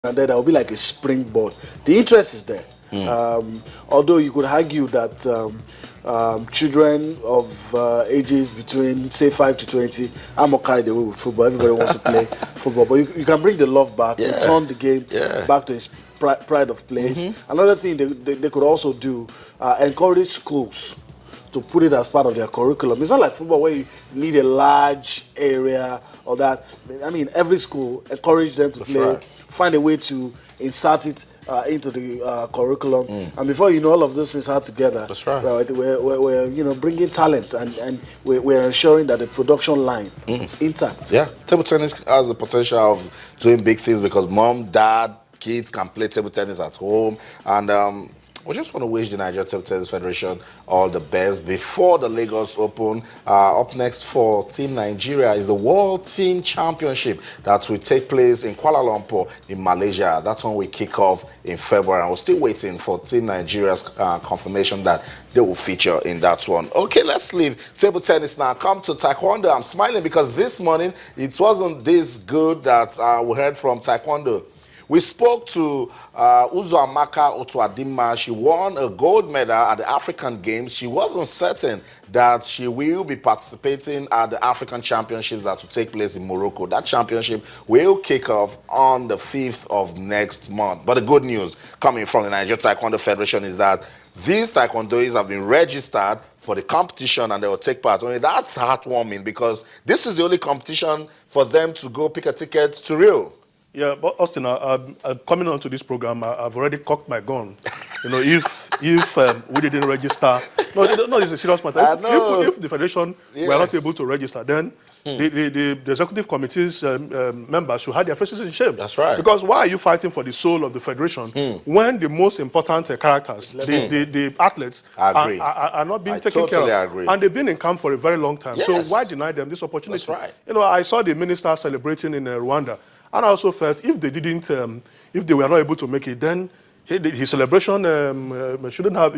and then there will be like a springboard. The interest is there. Although you could argue that children of ages between say 5 to 20 are more carried away with football. Everybody wants to play football, but you can bring the love back, return the game back to its pride of place. Another thing they could also do, encourage schools to put it as part of their curriculum. It's not like football where you need a large area or that. I mean, every school encourage them to play, find a way to insert it into the curriculum. And before you know, all of this is hard together. That's right. We're bringing talent and we're ensuring that the production line is intact. Yeah, table tennis has the potential of doing big things because mom, dad, kids can play table tennis at home. And we just want to wish the Nigeria Table Tennis Federation all the best before the Lagos Open. Up next for Team Nigeria is the World Team Championship that will take place in Kuala Lumpur in Malaysia. That's when we kick off in February. And we're still waiting for Team Nigeria's confirmation that they will feature in that one. Okay, let's leave table tennis now. Come to Taekwondo. I'm smiling because this morning it wasn't this good that we heard from Taekwondo. We spoke to Uzoamaka Otuadima. She won a gold medal at the African Games. She wasn't certain that she will be participating at the African Championships that will take place in Morocco. That championship will kick off on the 5th of next month. But the good news coming from the Nigeria Taekwondo Federation is that these taekwondoists have been registered for the competition and they will take part. Only that's heartwarming because this is the only competition for them to go pick a ticket to Rio. Yeah, but Austin, coming on to this program, I've already cocked my gun. You know, if we didn't register, no, it's a serious matter. If the federation were not able to register, then the executive committee's members should have their faces in shame. That's right. Because why are you fighting for the soul of the federation when the most important characters, the athletes, are not being taken care of? I agree. And they've been in camp for a very long time. Yes. So why deny them this opportunity? That's right. You know, I saw the minister celebrating in Rwanda. And I also felt if they didn't, if they were not able to make it, then his celebration shouldn't have,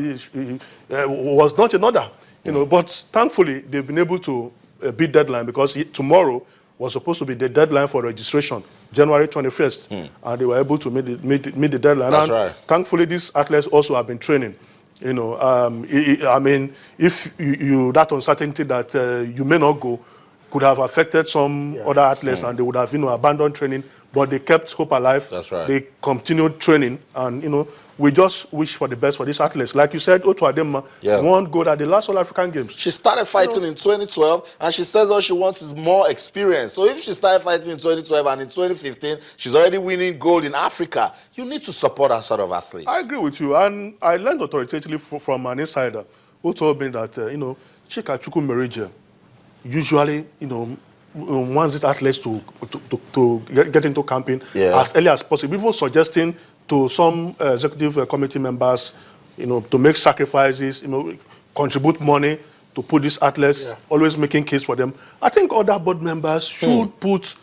was not in order. You know, but thankfully they've been able to beat deadline because tomorrow was supposed to be the deadline for registration, January 21st, and they were able to meet the deadline. That's and right. Thankfully, these athletes also have been training. You know, I mean, if you that uncertainty that you may not go could have affected some other athletes and they would have, abandoned training, but they kept hope alive. That's right. They continued training and, we just wish for the best for these athletes. Like you said, Otu Adema won gold at the last All African Games. She started fighting in 2012 and she says all she wants is more experience. So if she started fighting in 2012 and in 2015, she's already winning gold in Africa, you need to support that sort of athletes. I agree with you. And I learned authoritatively from an insider who told me that, Chika Chukwumerije usually, wants these athletes to get into camping as early as possible, even suggesting to some executive committee members, to make sacrifices, contribute money to put these athletes, always making case for them. I think other board members should put,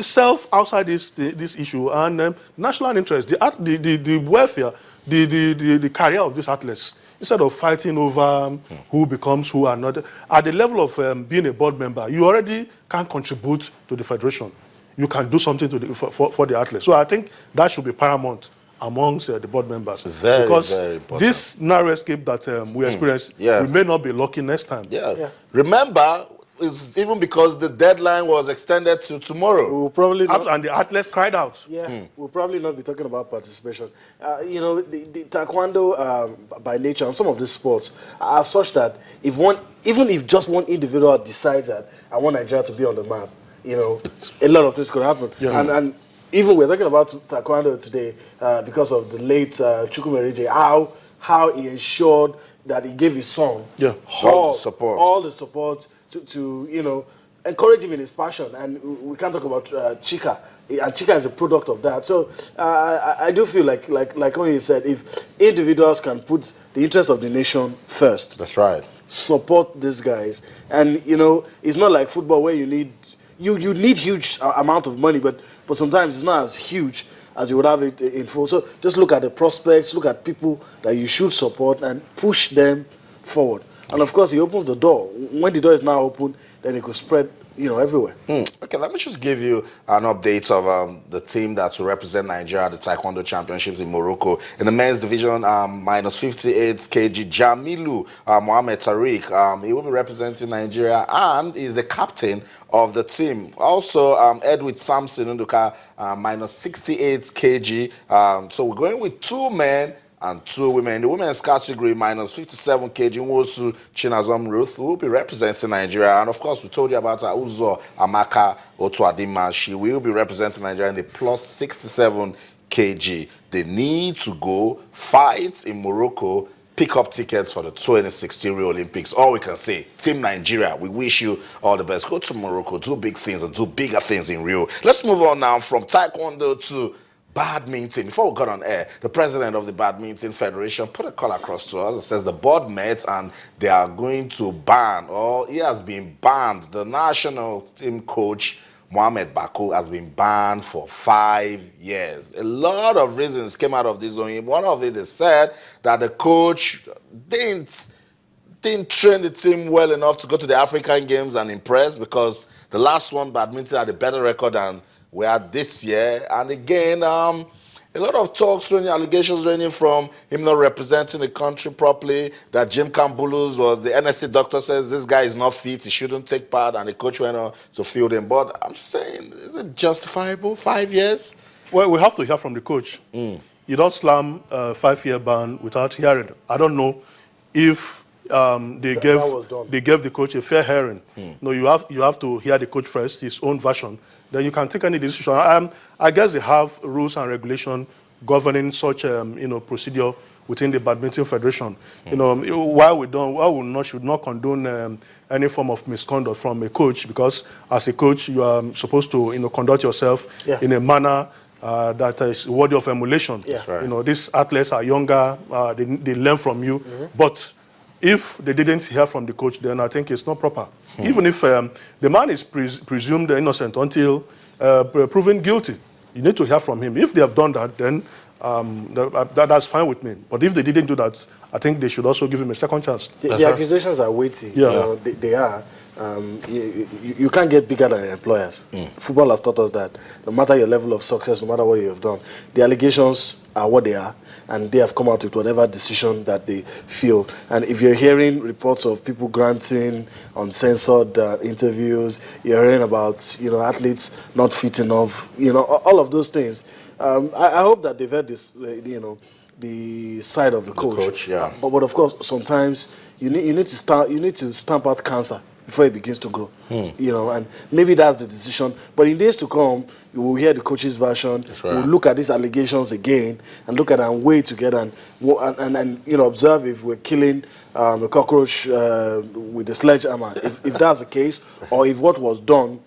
self outside this issue and national interest, the welfare, the career of these athletes. Instead of fighting over who becomes who and not, at the level of being a board member, you already can contribute to the federation. You can do something to for the athletes. So I think that should be paramount amongst the board members. Very important. This narrow escape that we experienced, we may not be lucky next time. Remember, it's even because the deadline was extended to tomorrow. We'll probably not, and the athletes cried out. We'll probably not be talking about participation. The Taekwondo, by nature, and some of these sports are such that even if just one individual decides that I want Nigeria to be on the map, a lot of things could happen. And even we're talking about Taekwondo today because of the late Chukwumerije, how he ensured that he gave his son all the support to encourage him in his passion. And we can't talk about Chika. And Chika is a product of that. So I do feel like when you said, if individuals can put the interest of the nation first. That's right. Support these guys. And, it's not like football where you need huge amount of money, but sometimes it's not as huge as you would have it in full. So just look at the prospects, look at people that you should support and push them forward. And of course, he opens the door. When the door is now open, then it could spread everywhere. Okay, let me just give you an update of the team that will represent Nigeria at the Taekwondo Championships in Morocco. In the men's division, minus 58 kg, Jamilu Mohamed Tariq, he will be representing Nigeria and is the captain of the team. Also, Edwin Samson Nduka, minus 68 kg. So we're going with 2 men and 2 women. In the women's category, minus 57 kg, Nwosu Chinazom Ruth, who will be representing Nigeria. And of course, we told you about Uzo Amaka Otuadima. She will be representing Nigeria in the plus 67 kg. They need to go fight in Morocco, pick up tickets for the 2016 Rio Olympics. All we can say, Team Nigeria, we wish you all the best. Go to Morocco, do big things and do bigger things in Rio. Let's move on now from Taekwondo to badminton. Before we got on air, the president of the Badminton Federation put a call across to us. It says the board met and they are going to ban, or he has been banned, the national team coach Mohamed Bakou has been banned for 5 years. A lot of reasons came out of this. One of it is said that the coach didn't train the team well enough to go to the African Games and impress, because the last one, badminton, had a better record than we had this year. And again, a lot of talks, allegations ranging from him not representing the country properly, that Jim Kambulus was, the NSC doctor says this guy is not fit, he shouldn't take part, and the coach went on to field him. But I'm just saying, is it justifiable? 5 years? Well, we have to hear from the coach. You don't slam a 5-year ban without hearing. I don't know if they gave the coach a fair hearing. No, you have to hear the coach first, his own version. Then you can take any decision. I guess they have rules and regulation governing such procedure within the Badminton Federation. While we should not condone any form of misconduct from a coach, because as a coach you are supposed to conduct yourself in a manner that is worthy of emulation. That's right. These athletes are younger, they learn from you, but if they didn't hear from the coach, then I think it's not proper. Even if the man is presumed innocent until proven guilty, you need to hear from him. If they have done that, then that's fine with me. But if they didn't do that, I think they should also give him a second chance. The accusations are weighty. Yeah. They are. You can't get bigger than your employers. Football has taught us that no matter your level of success, no matter what you have done, the allegations are what they are, and they have come out with whatever decision that they feel. And if you're hearing reports of people granting uncensored interviews, you're hearing about athletes not fit enough, all of those things. I hope that they've heard this, the side of the coach. But of course, sometimes you need to stamp out cancer before it begins to grow. And maybe that's the decision. But in days to come, you will hear the coach's version. That's right. We'll look at these allegations again and look at it and weigh together and observe if we're killing a cockroach with a sledgehammer. If that's the case, or if what was done.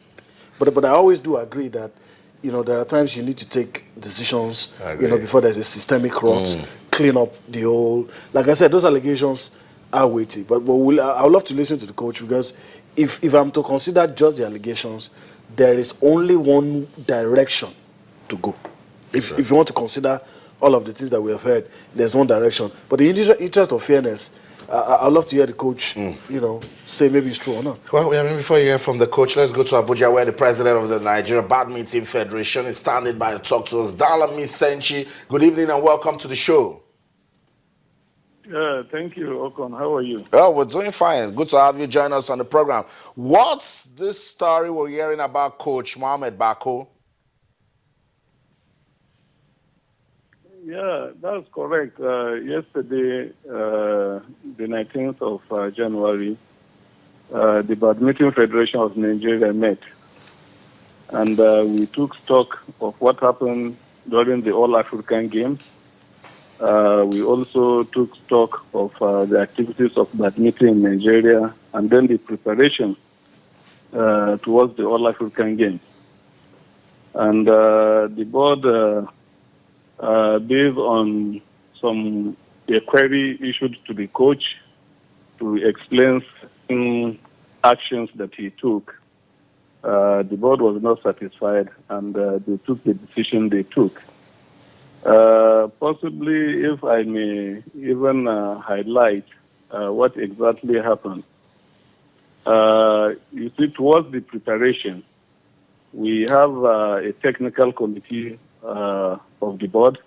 But I always do agree that there are times you need to take decisions, before there's a systemic rot, clean up the whole. Like I said, those allegations are weighty. But I would love to listen to the coach, because if I'm to consider just the allegations, there is only one direction to go. If you want to consider all of the things that we have heard, there's one direction. But in the interest of fairness, I'd love to hear the coach, say maybe it's true or not. Well, before you hear from the coach, let's go to Abuja, where the president of the Nigeria Badminton Federation is standing by to talk to us. Dalami Senchi, good evening and welcome to the show. Thank you, Okon. How are you? Oh, we're doing fine. Good to have you join us on the program. What's this story we're hearing about Coach Mohamed Bakou? Yeah, that's correct. Yesterday, the 19th of January, the Badminton Federation of Nigeria met, and we took stock of what happened during the All-African Games. We also took stock of the activities of badminton in Nigeria, and then the preparation towards the All-African Games. And the board, based on a query issued to the coach to explain certain actions that he took, the board was not satisfied, and they took the decision they took. Possibly, if I may even highlight what exactly happened. you see, towards the preparation, we have a technical committee of the board